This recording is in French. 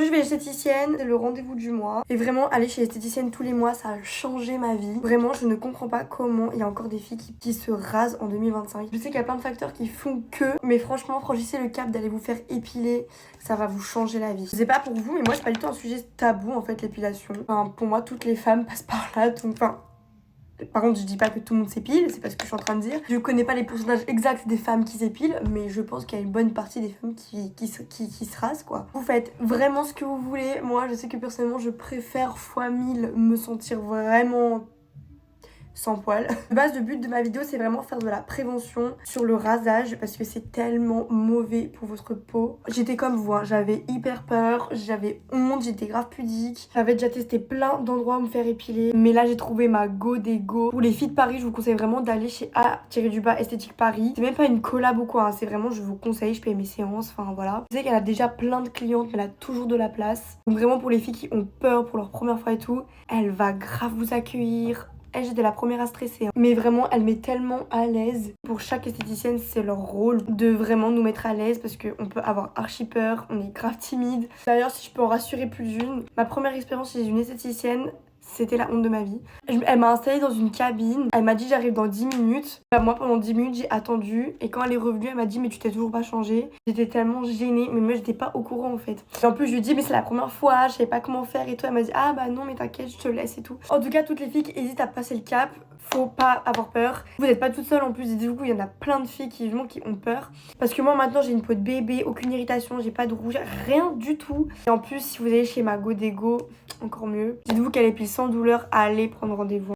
je vais esthéticienne, c'est le rendez-vous du mois. Et vraiment, aller chez l'esthéticienne tous les mois, ça a changé ma vie. Vraiment, je ne comprends pas comment il y a encore des filles qui se rasent en 2025. Je sais qu'il y a plein de facteurs qui font que, mais franchement, franchissez le cap d'aller vous faire épiler, ça va vous changer la vie. Je sais pas pour vous, mais moi, c'est pas du tout un sujet tabou en fait, l'épilation. Enfin, pour moi, toutes les femmes passent par là, donc enfin. Par contre, je dis pas que tout le monde s'épile, c'est pas ce que je suis en train de dire. Je connais pas les pourcentages exacts des femmes qui s'épilent, mais je pense qu'il y a une bonne partie des femmes qui se rasent, quoi. Vous faites vraiment ce que vous voulez. Moi, je sais que personnellement, je préfère fois 1000 me sentir vraiment sans poil. De base, le but de ma vidéo, c'est vraiment faire de la prévention sur le rasage parce que c'est tellement mauvais pour votre peau. J'étais comme vous, hein, j'avais hyper peur, j'avais honte, j'étais grave pudique. J'avais déjà testé plein d'endroits où me faire épiler, mais là j'ai trouvé ma go des go. Pour les filles de Paris, je vous conseille vraiment d'aller chez A-Esthétique Paris. C'est même pas une collab ou quoi, hein, c'est vraiment, je vous conseille, je paye mes séances, enfin voilà. Je sais qu'elle a déjà plein de clientes, mais elle a toujours de la place. Donc vraiment pour les filles qui ont peur pour leur première fois et tout, elle va grave vous accueillir. Elle, j'étais la première à stresser, hein. Mais vraiment, elle met tellement à l'aise. Pour chaque esthéticienne, c'est leur rôle de vraiment nous mettre à l'aise parce qu'on peut avoir archi peur, on est grave timide. D'ailleurs, si je peux en rassurer plus d'une, ma première expérience chez une esthéticienne, c'était la honte de ma vie. Elle m'a installée dans une cabine. Elle m'a dit j'arrive dans 10 minutes. Bah, moi pendant 10 minutes j'ai attendu. Et quand elle est revenue elle m'a dit mais tu t'es toujours pas changée. J'étais tellement gênée. Mais moi j'étais pas au courant en fait. Et en plus je lui ai dit mais c'est la première fois. Je savais pas comment faire et tout. Elle m'a dit ah bah non mais t'inquiète je te laisse et tout. En tout cas toutes les filles qui hésitent à passer le cap, faut pas avoir peur. Vous n'êtes pas toute seule en plus. Et du coup il y en a plein de filles qui ont peur. Parce que moi maintenant j'ai une peau de bébé. Aucune irritation. J'ai pas de rouge. Rien du tout. Et en plus si vous allez chez ma Go Dego, encore mieux. Dites-vous qu'elle épile sans douleur, allez prendre rendez-vous.